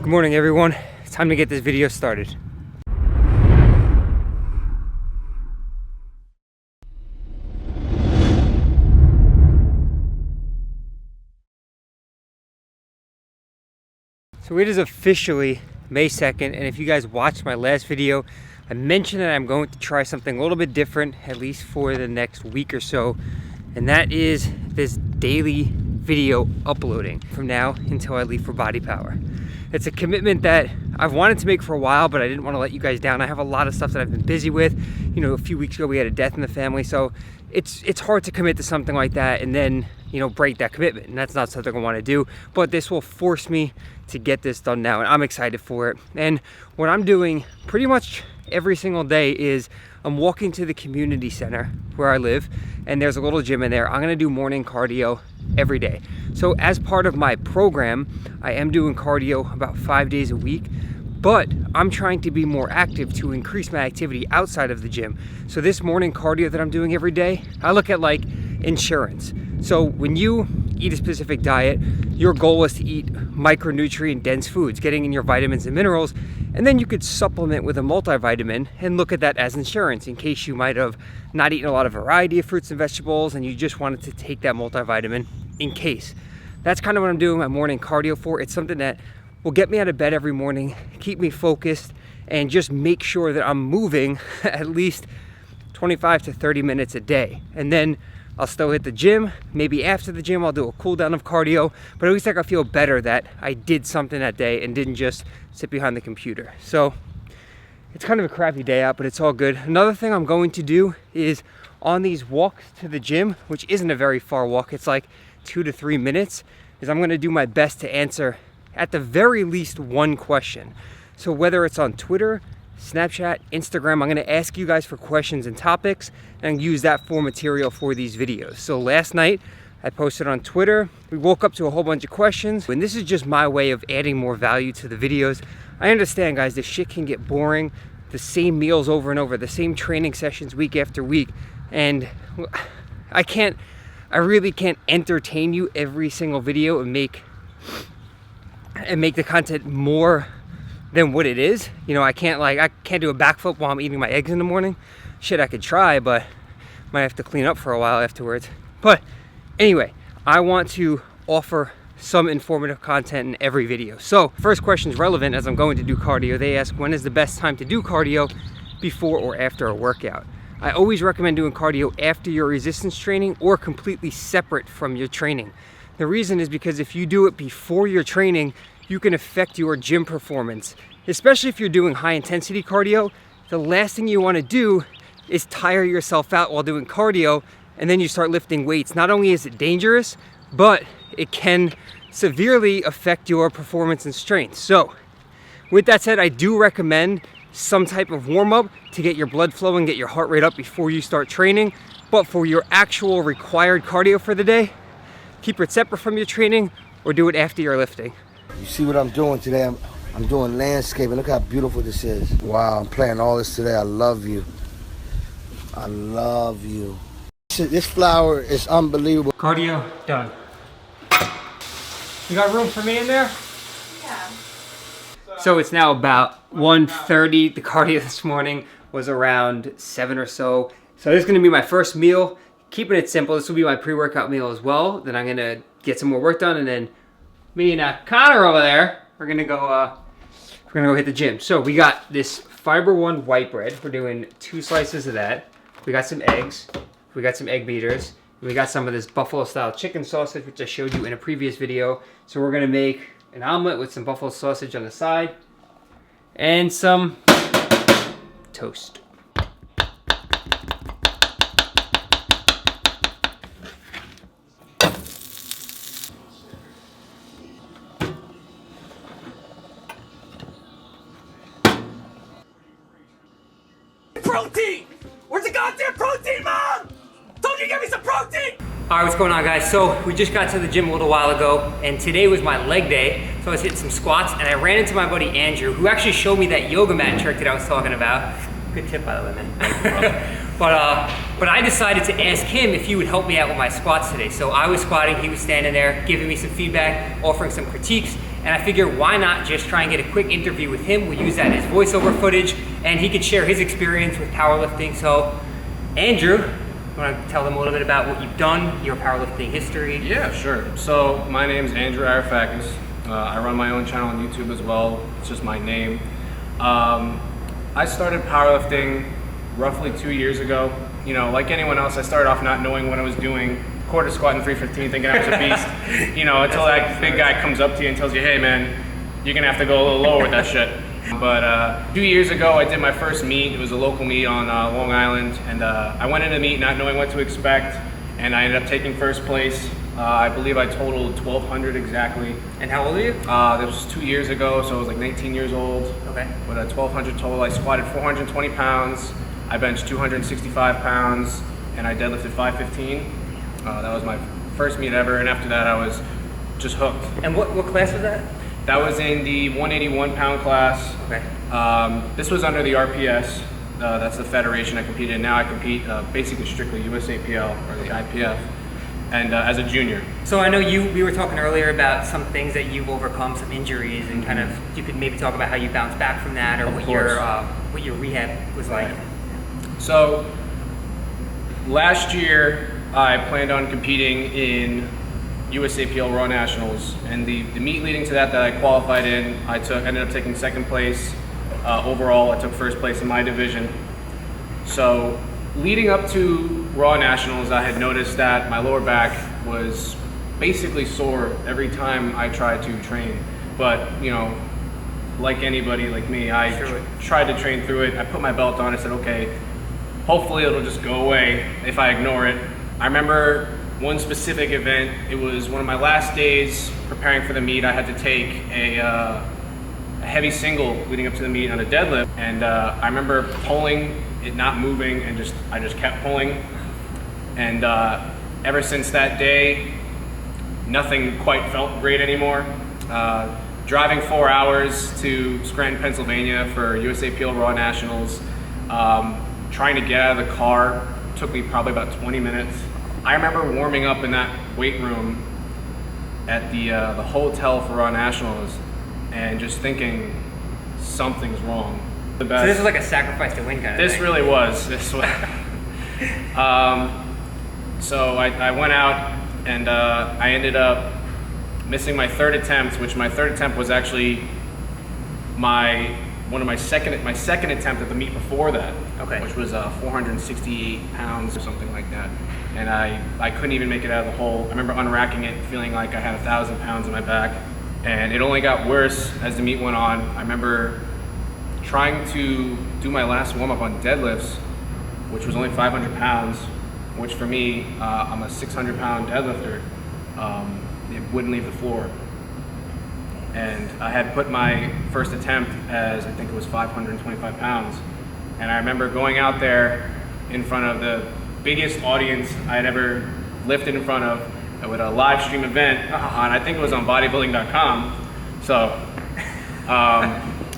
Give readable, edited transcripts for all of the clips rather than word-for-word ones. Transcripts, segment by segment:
Good morning, everyone. It's time to get this video started. So it is officially May 2nd, and if you guys watched my last video, I mentioned that I'm going to try something a little bit different, at least for the next week or so, and that is this daily video uploading from now until I leave for Body Power. It's a commitment that I've wanted to make for a while, but I didn't want to let you guys down. I have a lot of stuff that I've been busy with. You know, a few weeks ago we had a death in the family, so it's hard to commit to something like that and then, you know, break that commitment, and that's not something I want to do. But this will force me to get this done now, and I'm excited for it. And what I'm doing pretty much every single day is I'm walking to the community center where I live, and there's a little gym in there. I'm gonna do morning cardio every day. So as part of my program, I am doing cardio about 5 days a week, but I'm trying to be more active to increase my activity outside of the gym. So this morning cardio that I'm doing every day, I look at like insurance. So when you eat a specific diet, your goal is to eat micronutrient dense foods, getting in your vitamins and minerals, and then you could supplement with a multivitamin and look at that as insurance in case you might have not eaten a lot of variety of fruits and vegetables and you just wanted to take that multivitamin in case. That's kind of what I'm doing my morning cardio for. It's something that will get me out of bed every morning, keep me focused, and just make sure that I'm moving at least 25 to 30 minutes a day. And then I'll still hit the gym. Maybe after the gym, I'll do a cool down of cardio, but at least I feel better that I did something that day and didn't just sit behind the computer. So it's kind of a crappy day out, but it's all good. Another thing I'm going to do is on these walks to the gym, which isn't a very far walk, it's like 2 to 3 minutes, is I'm gonna do my best to answer at the very least one question. So whether it's on Twitter, Snapchat, Instagram, I'm gonna ask you guys for questions and topics and use that for material for these videos. So last night I posted on Twitter, we woke up to a whole bunch of questions, and this is just my way of adding more value to the videos. I understand, guys, this shit can get boring, the same meals over and over, the same training sessions week after week, and I really can't entertain you every single video and make the content more than what it is. You know, I can't do a backflip while I'm eating my eggs in the morning. Shit, I could try, but might have to clean up for a while afterwards. But anyway, I want to offer some informative content in every video. So first question is relevant as I'm going to do cardio. They ask, when is the best time to do cardio, before or after a workout? I always recommend doing cardio after your resistance training or completely separate from your training. The reason is because if you do it before your training, you can affect your gym performance. Especially if you're doing high intensity cardio, the last thing you want to do is tire yourself out while doing cardio, and then you start lifting weights. Not only is it dangerous, but it can severely affect your performance and strength. So with that said, I do recommend some type of warm-up to get your blood flowing, get your heart rate up before you start training. But for your actual required cardio for the day, keep it separate from your training or do it after you're lifting. You see what I'm doing today? I'm doing landscaping. Look how beautiful this is. Wow, I'm planting all this today. I love you. I love you. This flower is unbelievable. Cardio done. You got room for me in there? Yeah. So it's now about 1:30. The cardio this morning was around 7 or so. So this is gonna be my first meal. Keeping it simple. This will be my pre-workout meal as well. Then I'm gonna get some more work done, and then me and Connor over there, we're gonna go hit the gym. So we got this Fiber One white bread. We're doing 2 slices of that. We got some eggs. We got some egg beaters. We got some of this buffalo style chicken sausage, which I showed you in a previous video. So we're gonna make an omelet with some buffalo sausage on the side and some toast. Protein! Where's the goddamn protein, Mom? Told you to get me some protein! All right, what's going on, guys? So we just got to the gym a little while ago, and today was my leg day. So I was hitting some squats, and I ran into my buddy Andrew, who actually showed me that yoga mat trick that I was talking about. Good tip, by the way, man. But I decided to ask him if he would help me out with my squats today. So I was squatting, he was standing there, giving me some feedback, offering some critiques, and I figure why not just try and get a quick interview with him. We'll use that as voiceover footage, and he could share his experience with powerlifting. So, Andrew, you want to tell them a little bit about what you've done, your powerlifting history? Yeah, sure. So my name's Andrew Arafakis. I run my own channel on YouTube as well. It's just my name. I started powerlifting roughly 2 years ago. You know, like anyone else, I started off not knowing what I was doing. Quarter squat and 315, thinking I was a beast. You know, until that big guy comes up to you and tells you, hey man, you're gonna have to go a little lower with that shit. But 2 years ago, I did my first meet. It was a local meet on Long Island, and I went into the meet not knowing what to expect, and I ended up taking first place. I believe I totaled 1,200 exactly. And how old are you? That was 2 years ago, so I was like 19 years old. Okay. With a 1,200 total, I squatted 420 pounds, I benched 265 pounds, and I deadlifted 515. That was my first meet ever, and after that I was just hooked. And what class was that? That was in the 181 pound class. Okay. This was under the RPS. That's the federation I competed in. Now I compete basically strictly USAPL or the IPF, and as a junior. So I know we were talking earlier about some things that you've overcome, some injuries, and kind of you could maybe talk about how you bounced back from that, or what your rehab was like. So last year I planned on competing in USAPL Raw Nationals, and the meet leading to that I qualified in, I ended up taking second place overall. I took first place in my division. So leading up to Raw Nationals, I had noticed that my lower back was basically sore every time I tried to train. But you know, like anybody like me, I tried to train through it. I put my belt on. I said, okay, hopefully it'll just go away if I ignore it. I remember one specific event. It was one of my last days preparing for the meet. I had to take a heavy single leading up to the meet on a deadlift, and I remember pulling it, not moving, and I just kept pulling. And ever since that day, nothing quite felt great anymore. Driving 4 hours to Scranton, Pennsylvania for USAPL Raw Nationals, trying to get out of the car took me probably about 20 minutes. I remember warming up in that weight room at the hotel for Raw Nationals and just thinking something's wrong. So this is like a sacrifice to win kind of thing. This really was. This was. So I went out and I ended up missing my third attempt, which my third attempt was actually my second attempt at the meet before that. Okay. Which was 468 pounds or something like that. And I couldn't even make it out of the hole. I remember unracking it, feeling like I had 1,000 pounds in my back. And it only got worse as the meet went on. I remember trying to do my last warm-up on deadlifts, which was only 500 pounds, which for me, I'm a 600-pound deadlifter. It wouldn't leave the floor. And I had put my first attempt as, I think it was 525 pounds. And I remember going out there in front of the biggest audience I had ever lifted in front of with a live stream event on, I think it was on bodybuilding.com. So,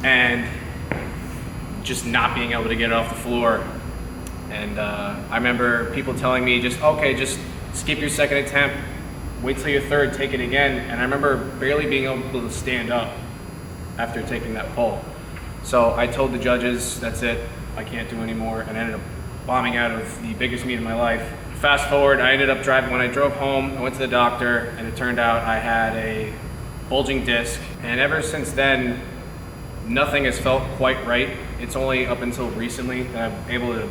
and just not being able to get it off the floor. And I remember people telling me just skip your second attempt, wait till your third, take it again. And I remember barely being able to stand up after taking that pull. So I told the judges, that's it, I can't do anymore, and I ended up bombing out of the biggest meet of my life. Fast forward, I ended up when I drove home, I went to the doctor, and it turned out I had a bulging disc. And ever since then, nothing has felt quite right. It's only up until recently that I'm able to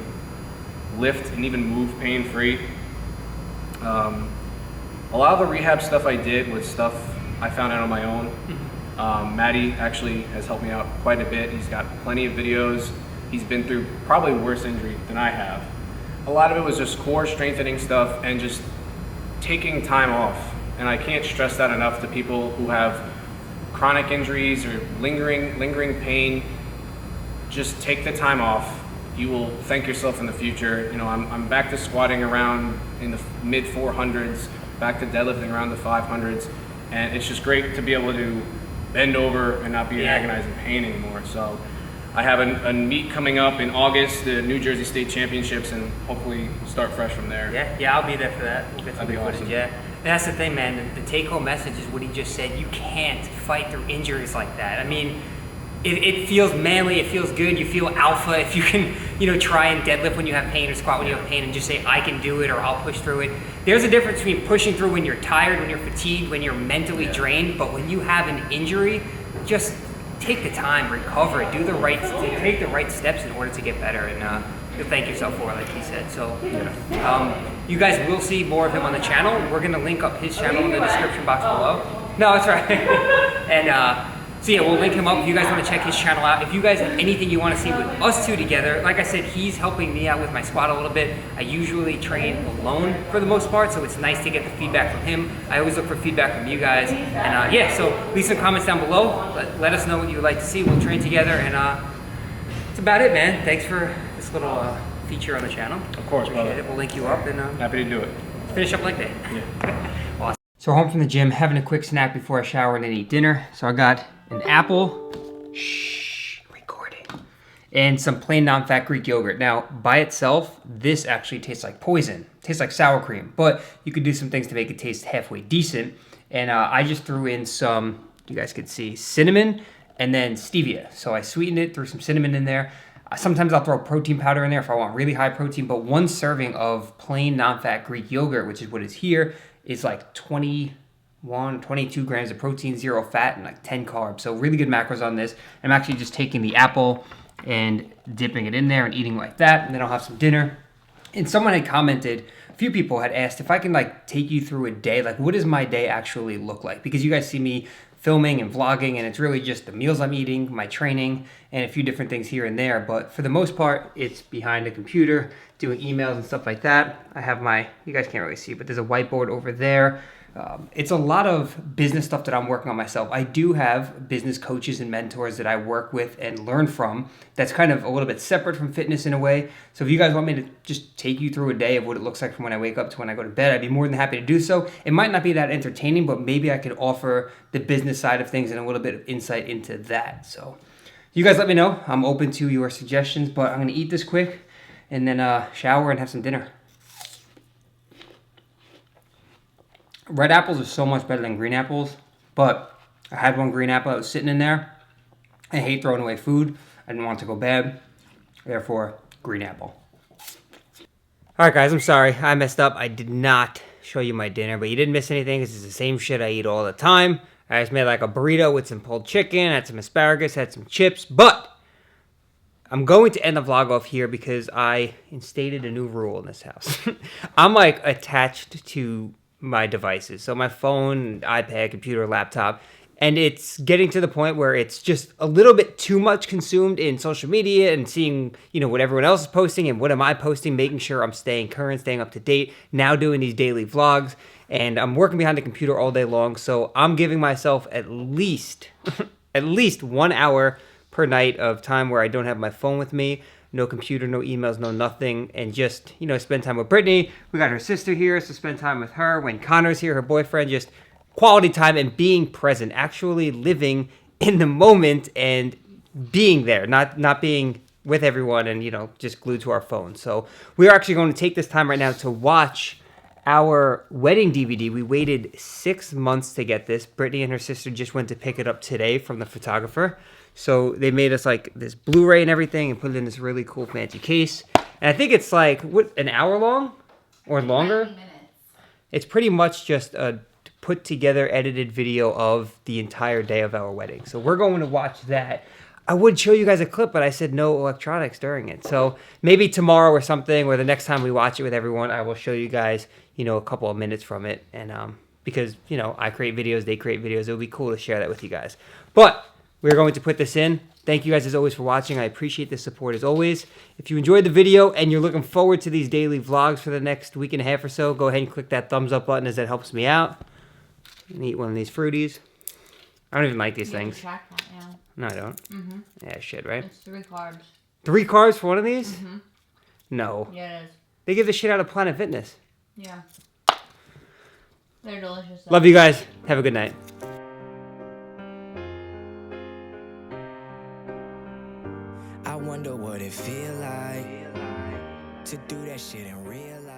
lift and even move pain-free. A lot of the rehab stuff I did was stuff I found out on my own. Matty actually has helped me out quite a bit. He's got plenty of videos. He's been through probably worse injury than I have. A lot of it was just core strengthening stuff and just taking time off. And I can't stress that enough to people who have chronic injuries or lingering pain. Just take the time off. You will thank yourself in the future. You know, I'm back to squatting around in the mid 400s, back to deadlifting around the 500s, and it's just great to be able to bend over and not be in agonizing pain anymore. So I have a meet coming up in August, the New Jersey State Championships, and hopefully start fresh from there. Yeah, I'll be there for that. We'll get some That'd be good footage, awesome. yeah. That's the thing, man. The take-home message is what he just said. You can't fight through injuries like that. I mean, it feels manly, it feels good, you feel alpha if you can, try and deadlift when you have pain or squat when you have pain and just say, I can do it or I'll push through it. There's a difference between pushing through when you're tired, when you're fatigued, when you're mentally drained, but when you have an injury, just take the time, recover, take the right steps in order to get better, and you'll thank yourself for it, like he said. So, you guys will see more of him on the channel. We're gonna link up his channel in the description box below. No, that's right. And so yeah, we'll link him up if you guys want to check his channel out. If you guys have anything you want to see with us two together, like I said, he's helping me out with my squat a little bit. I usually train alone for the most part, so it's nice to get the feedback from him. I always look for feedback from you guys. And yeah, so leave some comments down below. Let us know what you would like to see. We'll train together, and that's about it, man. Thanks for this little feature on the channel. Of course, brother. We'll link you up, and happy to do it. Finish up like that. Yeah. Awesome. So home from the gym, having a quick snack before I shower and then eat dinner. So I got an apple, recording, and some plain non-fat Greek yogurt. Now, by itself, this actually tastes like poison. It tastes like sour cream, but you could do some things to make it taste halfway decent. And I just threw in some, you guys could see, cinnamon and then stevia. So I sweetened it, threw some cinnamon in there. Sometimes I'll throw protein powder in there if I want really high protein, but one serving of plain non-fat Greek yogurt, which is what is here, is like 22 grams of protein, 0 fat, and like 10 carbs. So really good macros on this. I'm actually just taking the apple and dipping it in there and eating like that, and then I'll have some dinner. And someone had commented, a few people had asked if I can like take you through a day, like what does my day actually look like? Because you guys see me filming and vlogging, and it's really just the meals I'm eating, my training, and a few different things here and there. But for the most part, it's behind a computer, doing emails and stuff like that. I have you guys can't really see, but there's a whiteboard over there. It's a lot of business stuff that I'm working on myself. I do have business coaches and mentors that I work with and learn from. That's kind of a little bit separate from fitness in a way. So if you guys want me to just take you through a day of what it looks like from when I wake up to when I go to bed, I'd be more than happy to do so. It might not be that entertaining, but maybe I could offer the business side of things and a little bit of insight into that. So you guys let me know. I'm open to your suggestions, but I'm going to eat this quick and then shower and have some dinner. Red apples are so much better than green apples, but I had one green apple that was sitting in there. I hate throwing away food. I didn't want it to go bad. Therefore, green apple. All right, guys, I'm sorry. I messed up. I did not show you my dinner, but you didn't miss anything because it's the same shit I eat all the time. I just made like a burrito with some pulled chicken, had some asparagus, had some chips, but I'm going to end the vlog off here because I instated a new rule in this house. I'm like attached to my devices, so my phone, iPad, computer, laptop, and it's getting to the point where it's just a little bit too much consumed in social media and seeing, what everyone else is posting and what am I posting, making sure I'm staying current, staying up to date, now doing these daily vlogs, and I'm working behind the computer all day long, so I'm giving myself at least 1 hour per night of time where I don't have my phone with me. No computer, no emails, no nothing, and just, spend time with Brittany. We got her sister here, so spend time with her. When Connor's here, her boyfriend, just quality time and being present, actually living in the moment and being there, not being with everyone and, just glued to our phones. So we are actually going to take this time right now to watch our wedding DVD. We waited 6 months to get this. Brittany and her sister just went to pick it up today from the photographer. So they made us like this Blu-ray and everything and put it in this really cool fancy case. And I think it's like, an hour long or longer? 90 minutes. It's pretty much just a put together edited video of the entire day of our wedding. So we're going to watch that. I would show you guys a clip, but I said no electronics during it. So maybe tomorrow or something, or the next time we watch it with everyone, I will show you guys, a couple of minutes from it. And because, I create videos, they create videos. It would be cool to share that with you guys. But we're going to put this in. Thank you guys as always for watching. I appreciate the support as always. If you enjoyed the video and you're looking forward to these daily vlogs for the next week and a half or so, go ahead and click that thumbs up button as that helps me out. And eat one of these fruities. I don't even like these things. Track that now. No, I don't. Mm-hmm. Yeah, I should, right? It's 3 carbs. 3 carbs for one of these? Mm-hmm. No. Yeah, it is. They give the shit out of Planet Fitness. Yeah. They're delicious. Though. Love you guys. Have a good night. I wonder what it feel like to do that shit in real life.